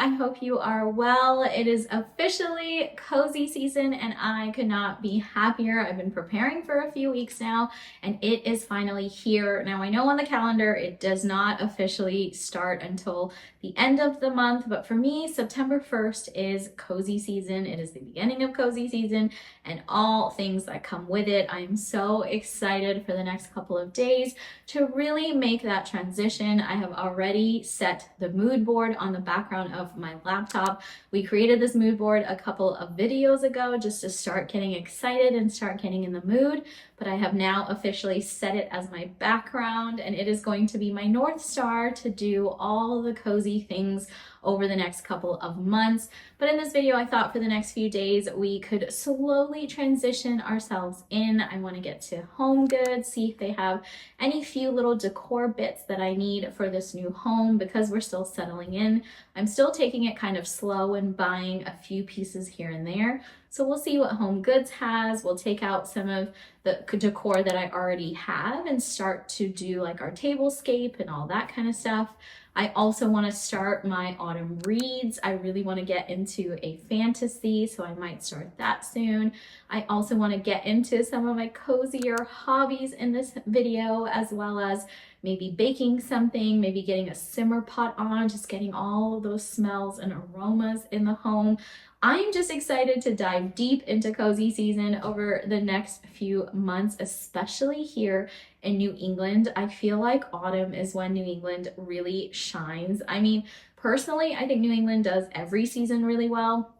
I hope you are well. It is officially cozy season and I could not be happier. I've been preparing for a few weeks now and it is finally here. Now I know on the calendar it does not officially start until the end of the month, but for me, September 1st is cozy season. It is the beginning of cozy season and all things that come with it. I am so excited for the next couple of days to really make that transition. I have already set the mood board on the background of my laptop. We created this mood board a couple of videos ago just to start getting excited and start getting in the mood, but I have now officially set it as my background and it is going to be my North Star to do all the cozy things over the next couple of months. But in this video, I thought for the next few days, we could slowly transition ourselves in. I want to get to Home Goods, see if they have any few little decor bits that I need for this new home because we're still settling in. I'm still taking it kind of slow and buying a few pieces here and there. So we'll see what Home Goods has. We'll take out some of the decor that I already have and start to do like our tablescape and all that kind of stuff. I also want to start my autumn reads. I really want to get into a fantasy, so I might start that soon. I also want to get into some of my cozier hobbies in this video, as well as maybe baking something, maybe getting a simmer pot on, just getting all of those smells and aromas in the home. I'm just excited to dive deep into cozy season over the next few months, especially here in New England. I feel like autumn is when New England really shines. I mean, personally, I think New England does every season really well.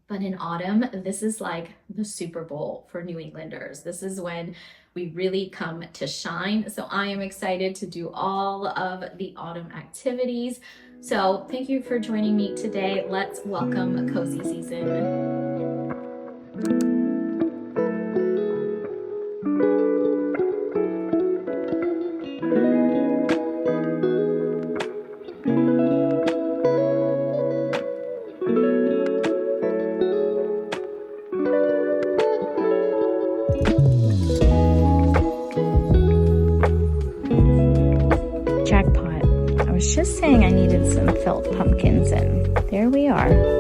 But in autumn, this is like the Super Bowl for New Englanders. This is when we really come to shine. So I am excited to do all of the autumn activities. So thank you for joining me today. Let's welcome cozy season. Jackpot. I was just saying I needed some felt pumpkins and there we are.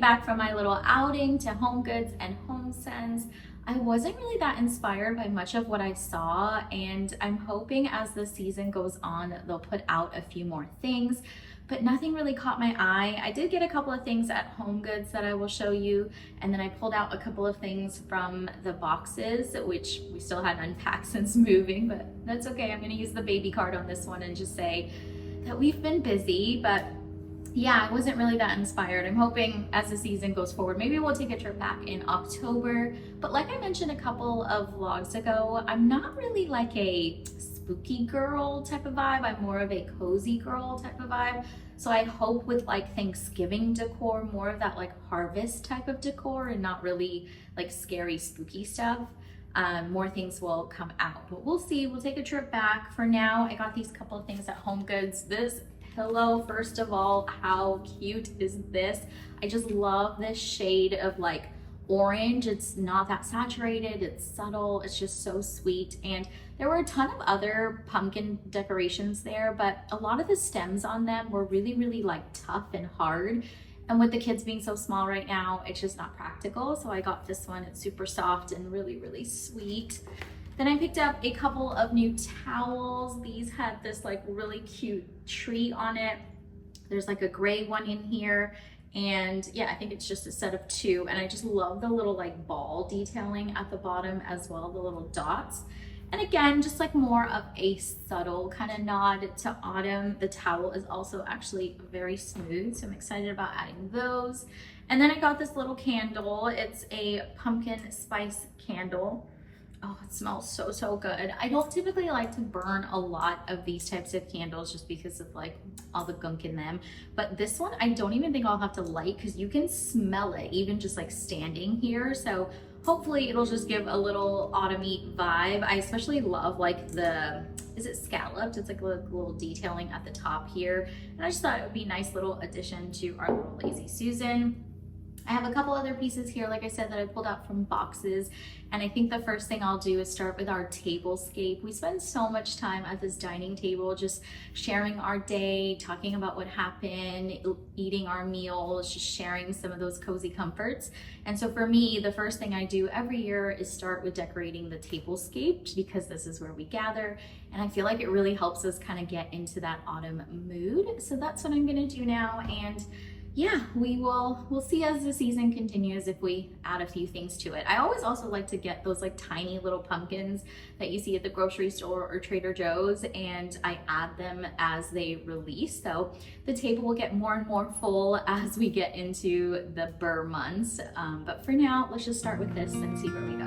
Back from my little outing to Home Goods and HomeSense, I wasn't really that inspired by much of what I saw, and I'm hoping as the season goes on they'll put out a few more things, but nothing really caught my eye. I did get a couple of things at Home Goods that I will show you, and then I pulled out a couple of things from the boxes, which we still hadn't unpacked since moving, but that's okay. I'm going to use the baby card on this one and just say that we've been busy, but yeah, I wasn't really that inspired. I'm hoping as the season goes forward, maybe we'll take a trip back in October. But like I mentioned a couple of vlogs ago, I'm not really like a spooky girl type of vibe. I'm more of a cozy girl type of vibe. So I hope with like Thanksgiving decor, more of that like harvest type of decor and not really like scary spooky stuff. More things will come out, but we'll see. We'll take a trip back. For now, I got these couple of things at Home Goods. This pillow, first of all, how cute is this? I just love this shade of like orange. It's not that saturated, it's subtle, it's just so sweet. And there were a ton of other pumpkin decorations there, but a lot of the stems on them were really like tough and hard. And with the kids being so small right now, it's just not practical. So I got this one. It's super soft and really sweet. Then I picked up a couple of new towels. These had this like really cute tree on it. There's like a gray one in here. And yeah, I think it's just a set of two. And I just love the little like ball detailing at the bottom as well, the little dots. And again, just like more of a subtle kind of nod to autumn. The towel is also actually very smooth, so I'm excited about adding those. And then I got this little candle. It's a pumpkin spice candle. Oh, it smells so, so good. I don't typically like to burn a lot of these types of candles just because of like all the gunk in them. But this one, I don't even think I'll have to light because you can smell it even just like standing here. So hopefully it'll just give a little autumny vibe. I especially love like the, is it scalloped? It's like a little detailing at the top here. And I just thought it would be a nice little addition to our little Lazy Susan. I have a couple other pieces here, like I said, that I pulled out from boxes. And I think the first thing I'll do is start with our tablescape. We spend so much time at this dining table, just sharing our day, talking about what happened, eating our meals, just sharing some of those cozy comforts. And so for me, the first thing I do every year is start with decorating the tablescape because this is where we gather. And I feel like it really helps us kind of get into that autumn mood. So that's what I'm gonna do now. And yeah, we'll see as the season continues if we add a few things to it. I always also like to get those like tiny little pumpkins that you see at the grocery store or Trader Joe's, and I add them as they release. So the table will get more and more full as we get into the burr months. But for now, let's just start with this and see where we go.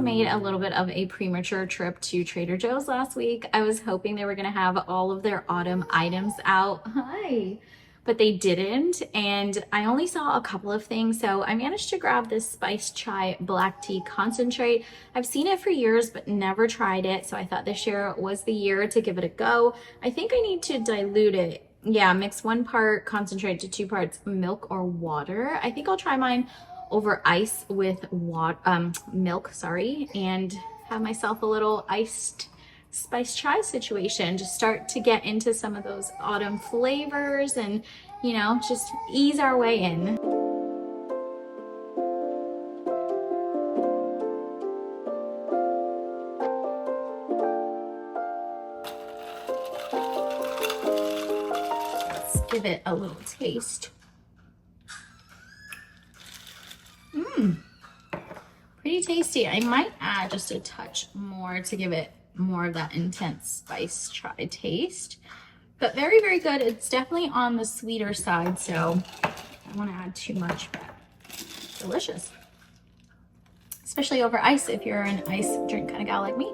Made a little bit of a premature trip to Trader Joe's last week. I was hoping they were gonna have all of their autumn items out. Hi. But they didn't, and I only saw a couple of things, so I managed to grab this spiced chai black tea concentrate. I've seen it for years but never tried it, so I thought this year was the year to give it a go. I think I need to dilute it. Yeah, mix 1 part concentrate to 2 parts milk or water. I think I'll try mine over ice with milk, and have myself a little iced spice chai situation. Just start to get into some of those autumn flavors and, you know, just ease our way in. Let's give it a little taste. Pretty tasty. I might add just a touch more to give it more of that intense spice chai taste, but very, very good. It's definitely on the sweeter side, so I don't want to add too much, but delicious. Especially over ice if you're an ice drink kind of gal like me.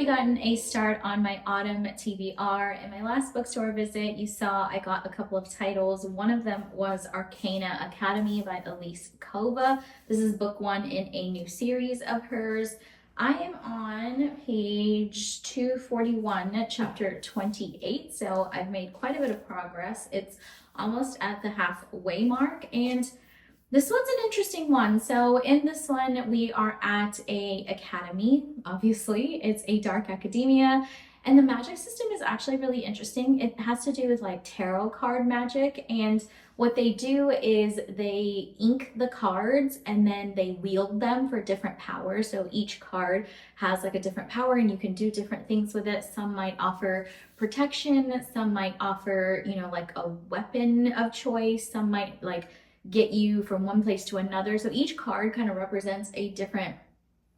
Gotten a start on my autumn TBR. In my last bookstore visit, you saw I got a couple of titles. One of them was Arcana Academy by Elise Kova. This is book 1 in a new series of hers. I am on page 241, chapter 28, so I've made quite a bit of progress. It's almost at the halfway mark, and this one's an interesting one. So in this one, we are at a academy. Obviously, it's a dark academia, and the magic system is actually really interesting. It has to do with like tarot card magic, and what they do is they ink the cards and then they wield them for different powers. So each card has like a different power and you can do different things with it. Some might offer protection, some might offer, you know, like a weapon of choice, some might like get you from one place to another. So each card kind of represents a different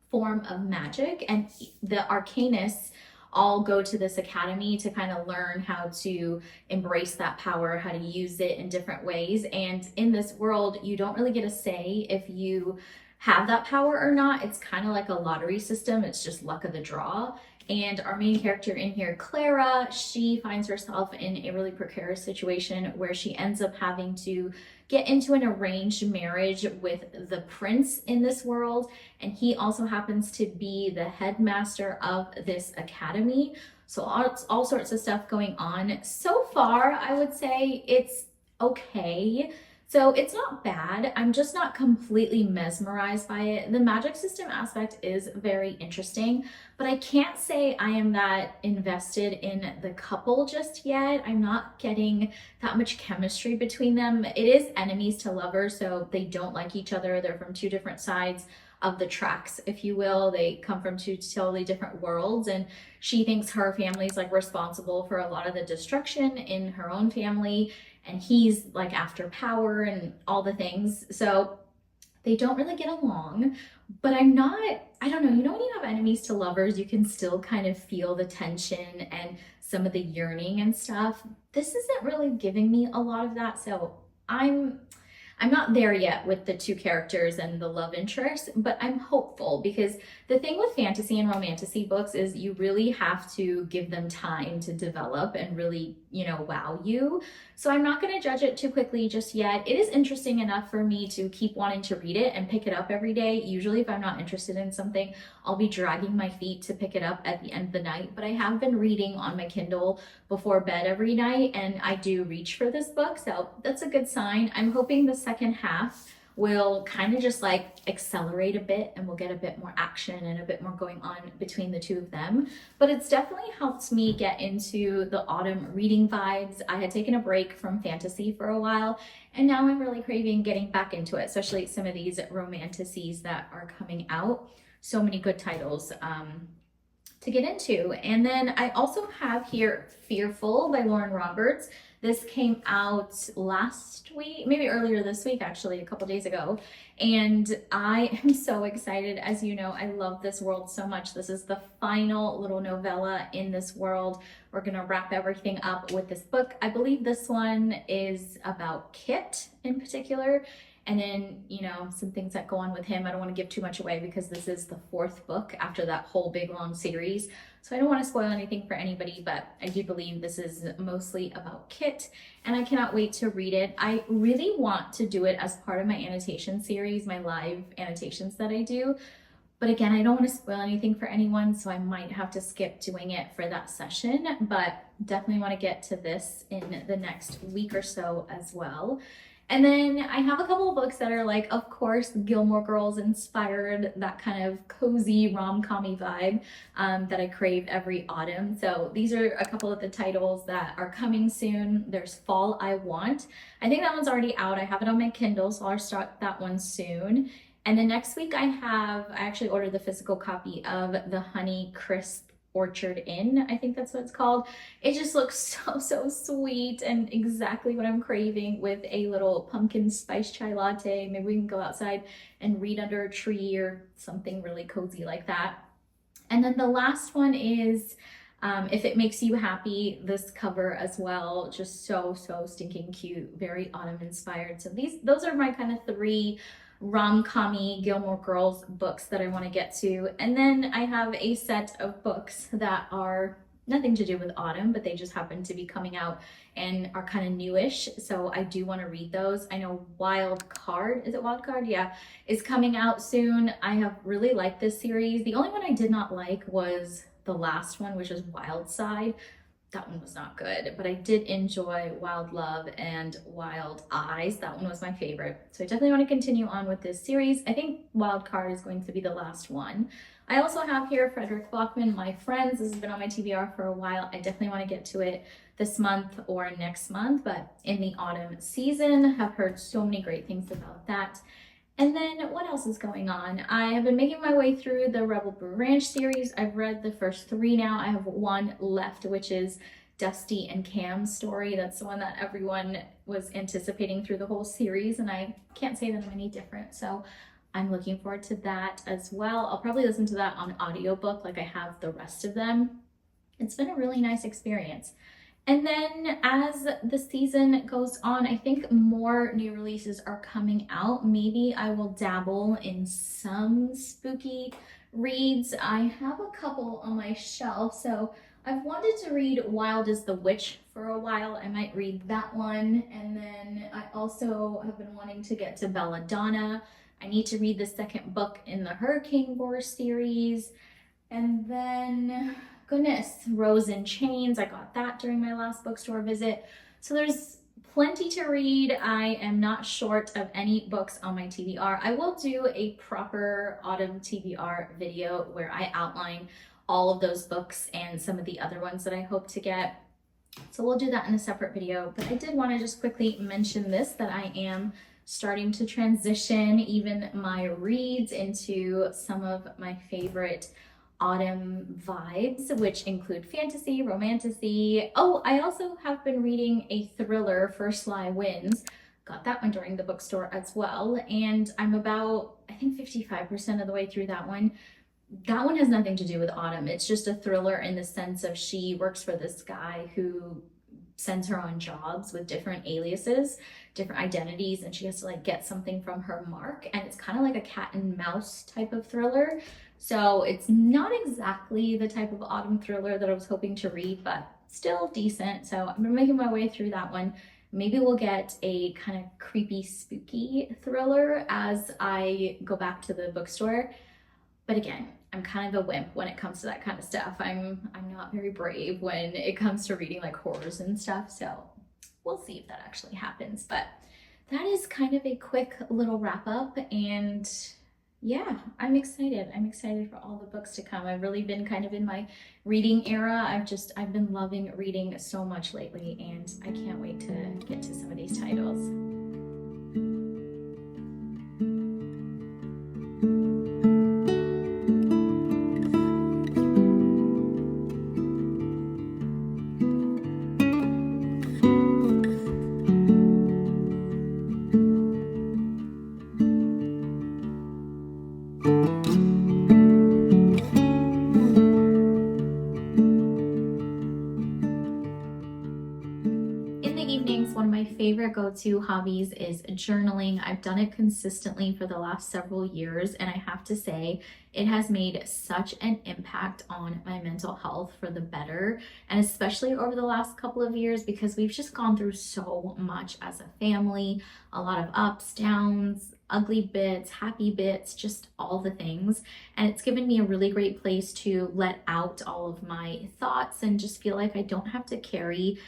form of magic, and the arcanists all go to this academy to kind of learn how to embrace that power, how to use it in different ways. And in this world, you don't really get a say if you have that power or not. It's kind of like a lottery system. It's just luck of the draw. And our main character in here, Clara, she finds herself in a really precarious situation where she ends up having to get into an arranged marriage with the prince in this world. And he also happens to be the headmaster of this academy. So all sorts of stuff going on. So far, I would say it's okay. So it's not bad. I'm just not completely mesmerized by it. The magic system aspect is very interesting, but I can't say I am that invested in the couple just yet. I'm not getting that much chemistry between them. It is enemies to lovers, so they don't like each other. They're from two different sides of the tracks, if you will. They come from two totally different worlds, and she thinks her family's like responsible for a lot of the destruction in her own family, and he's like after power and all the things. So they don't really get along, but I don't know, you know, when you have enemies to lovers, you can still kind of feel the tension and some of the yearning and stuff. This isn't really giving me a lot of that, so I'm not there yet with the two characters and the love interest, but I'm hopeful, because the thing with fantasy and romantasy books is you really have to give them time to develop and really, you know, wow you. So I'm not going to judge it too quickly just yet. It is interesting enough for me to keep wanting to read it and pick it up every day. Usually if I'm not interested in something, I'll be dragging my feet to pick it up at the end of the night. But I have been reading on my Kindle before bed every night, and I do reach for this book, so that's a good sign. I'm hoping the second half will kind of just like accelerate a bit and we'll get a bit more action and a bit more going on between the two of them. But it's definitely helped me get into the autumn reading vibes. I had taken a break from fantasy for a while, and now I'm really craving getting back into it, especially some of these romantasies that are coming out. So many good titles. to get into. And then I also have here Fearful by Lauren Roberts. This came out last week, maybe earlier this week, actually, a couple days ago. And I am so excited. As you know, I love this world so much. This is the final little novella in this world. We're going to wrap everything up with this book. I believe this one is about Kit in particular. And then, you know, some things that go on with him. I don't want to give too much away because this is the 4th book after that whole big long series. So I don't want to spoil anything for anybody, but I do believe this is mostly about Kit, and I cannot wait to read it. I really want to do it as part of my annotation series, my live annotations that I do. But again, I don't want to spoil anything for anyone, so I might have to skip doing it for that session, but definitely want to get to this in the next week or so as well. And then I have a couple of books that are like, of course, Gilmore Girls inspired, that kind of cozy rom-com-y vibe that I crave every autumn. So these are a couple of the titles that are coming soon. There's Fall I Want. I think that one's already out. I have it on my Kindle, so I'll start that one soon. And then next week I actually ordered the physical copy of the Honey Crisp Orchard Inn, I think that's what it's called. It just looks so sweet and exactly what I'm craving, with a little pumpkin spice chai latte. Maybe we can go outside and read under a tree or something really cozy like that. And then the last one is If It Makes You Happy. This cover as well, just so stinking cute, very autumn inspired. So those are my kind of 3 rom-com-y Gilmore Girls books that I want to get to. And then I have a set of books that are nothing to do with autumn, but they just happen to be coming out and are kind of newish. So I do want to read those. I know Wild Card, is it Wild Card? Yeah, is coming out soon. I have really liked this series. The only one I did not like was the last one, which is Wild Side. That one was not good, but I did enjoy Wild Love and Wild Eyes. That one was my favorite. So I definitely want to continue on with this series. I think Wild Card is going to be the last one. I also have here Frederick Blockman, My Friends. This has been on my TBR for a while. I definitely want to get to it this month or next month, but in the autumn season. Have heard so many great things about that. And then what else is going on? I have been making my way through the Rebel Brew Ranch series. I've read the first 3 now. I have 1 left, which is Dusty and Cam's story. That's the one that everyone was anticipating through the whole series, and I can't say that I'm any different. So I'm looking forward to that as well. I'll probably listen to that on audiobook like I have the rest of them. It's been a really nice experience. And then as the season goes on, I think more new releases are coming out. Maybe I will dabble in some spooky reads. I have a couple on my shelf. So I've wanted to read Wild as the Witch for a while. I might read that one. And then I also have been wanting to get to Belladonna. I need to read the 2nd book in the Hurricane Wars series. And then, goodness, Rose in Chains. I got that during my last bookstore visit. So there's plenty to read. I am not short of any books on my TBR. I will do a proper autumn TBR video where I outline all of those books and some of the other ones that I hope to get. So we'll do that in a separate video. But I did want to just quickly mention this, that I am starting to transition even my reads into some of my favorite autumn vibes, which include fantasy, romantasy. Oh, I also have been reading a thriller, First Sly Wins. Got that one during the bookstore as well. And I'm about, I think 55% of the way through that one. That one has nothing to do with autumn. It's just a thriller in the sense of she works for this guy who sends her on jobs with different aliases, different identities, and she has to like get something from her mark. And it's kind of like a cat and mouse type of thriller. So it's not exactly the type of autumn thriller that I was hoping to read, but still decent. So I've been making my way through that one. Maybe we'll get a kind of creepy, spooky thriller as I go back to the bookstore. But again, I'm kind of a wimp when it comes to that kind of stuff. I'm not very brave when it comes to reading like horrors and stuff. So we'll see if that actually happens. But that is kind of a quick little wrap up, and yeah, I'm excited. I'm excited for all the books to come. I've really been kind of in my reading era. I've been loving reading so much lately, and I can't wait to get to some of these titles. favorite go-to hobbies is journaling. I've done it consistently for the last several years, and I have to say, it has made such an impact on my mental health for the better, and especially over the last couple of years because we've just gone through so much as a family, a lot of ups, downs, ugly bits, happy bits, just all the things. And it's given me a really great place to let out all of my thoughts and just feel like I don't have to carry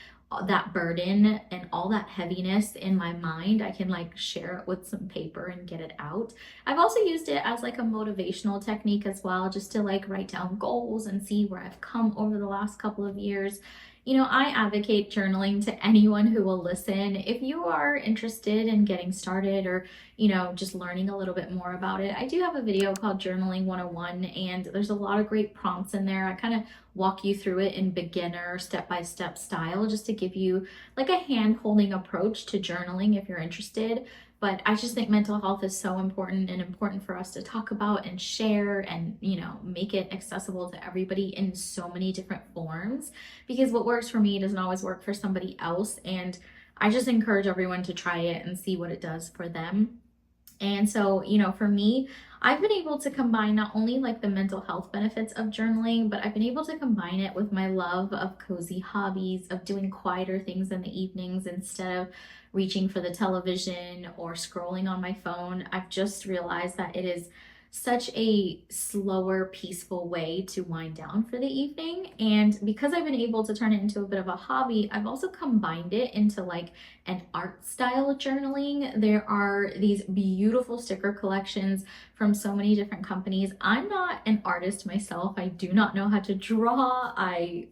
that burden and all that heaviness in my mind. I can like share it with some paper and get it out. I've also used it as like a motivational technique as well, just to like write down goals and see where I've come over the last couple of years. You know, I advocate journaling to anyone who will listen. If you are interested in getting started or, you know, just learning a little bit more about it, I do have a video called Journaling 101, and there's a lot of great prompts in there. I kind of walk you through it in beginner step-by-step style just to give you like a hand-holding approach to journaling if you're interested. But I just think mental health is so important and important for us to talk about and share and, you know, make it accessible to everybody in so many different forms, because what works for me doesn't always work for somebody else. And I just encourage everyone to try it and see what it does for them. And so, you know, for me, I've been able to combine not only like the mental health benefits of journaling, but I've been able to combine it with my love of cozy hobbies, of doing quieter things in the evenings instead of reaching for the television or scrolling on my phone. I've just realized that it is such a slower, peaceful way to wind down for the evening. And because I've been able to turn it into a bit of a hobby, I've also combined it into like an art style journaling. There are these beautiful sticker collections from so many different companies. I'm not an artist myself. I do not know how to draw. I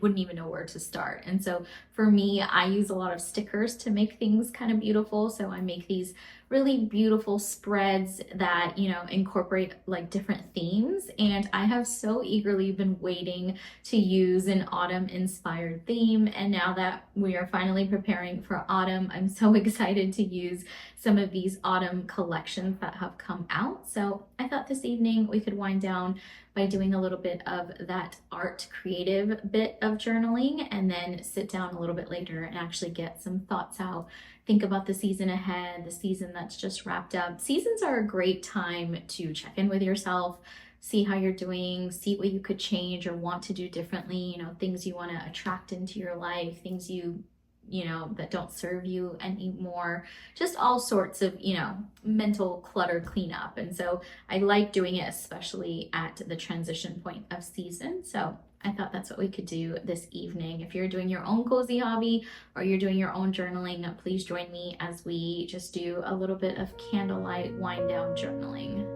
wouldn't even know where to start. And so for me, I use a lot of stickers to make things kind of beautiful. So I make these really beautiful spreads that, you know, incorporate like different themes. And I have so eagerly been waiting to use an autumn inspired theme. And now that we are finally preparing for autumn, I'm so excited to use some of these autumn collections that have come out. So I thought this evening we could wind down by doing a little bit of that art creative bit of journaling, and then sit down a little bit later and actually get some thoughts out. Think about the season ahead, the season that's just wrapped up. Seasons are a great time to check in with yourself, see how you're doing, see what you could change or want to do differently, you know, things you want to attract into your life, things you know, that don't serve you anymore, just all sorts of, you know, mental clutter cleanup. And so I like doing it, especially at the transition point of season. So I thought that's what we could do this evening. If you're doing your own cozy hobby or you're doing your own journaling, please join me as we just do a little bit of candlelight wind down journaling.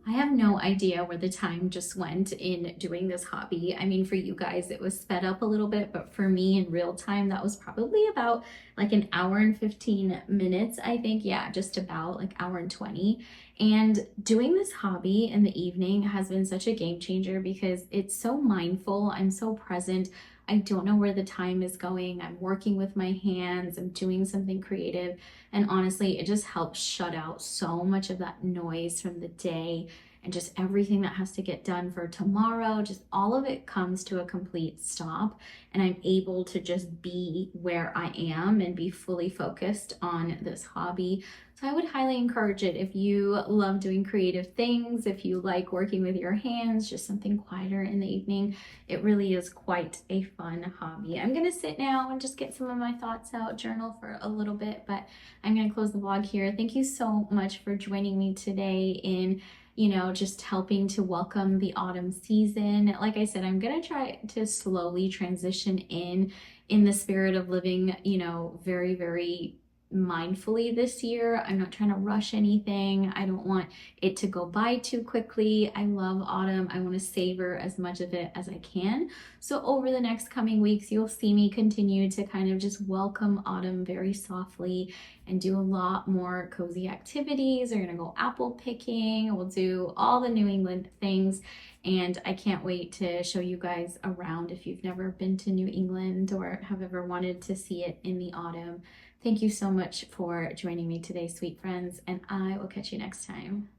I have no idea where the time just went in doing this hobby. I mean, for you guys, it was sped up a little bit, but for me in real time, that was probably about like an hour and 15 minutes, I think. Yeah, just about like hour and 20. And doing this hobby in the evening has been such a game changer because it's so mindful. I'm so present. I don't know where the time is going. I'm working with my hands, I'm doing something creative. And honestly, it just helps shut out so much of that noise from the day and just everything that has to get done for tomorrow. Just all of it comes to a complete stop. And I'm able to just be where I am and be fully focused on this hobby. So I would highly encourage it if you love doing creative things, if you like working with your hands, just something quieter in the evening. It really is quite a fun hobby. I'm gonna sit now and just get some of my thoughts out, journal for a little bit, but I'm gonna close the vlog here. Thank you so much for joining me today in just helping to welcome the autumn season. Like I said, I'm gonna try to slowly transition in the spirit of living, very, very mindfully this year. I'm not trying to rush anything. I don't want it to go by too quickly. I love autumn. I want to savor as much of it as I can. So over the next coming weeks, you'll see me continue to kind of just welcome autumn very softly and do a lot more cozy activities. We're gonna go apple picking. We'll do all the New England things. And I can't wait to show you guys around if you've never been to New England or have ever wanted to see it in the autumn. Thank you so much for joining me today, sweet friends, and I will catch you next time.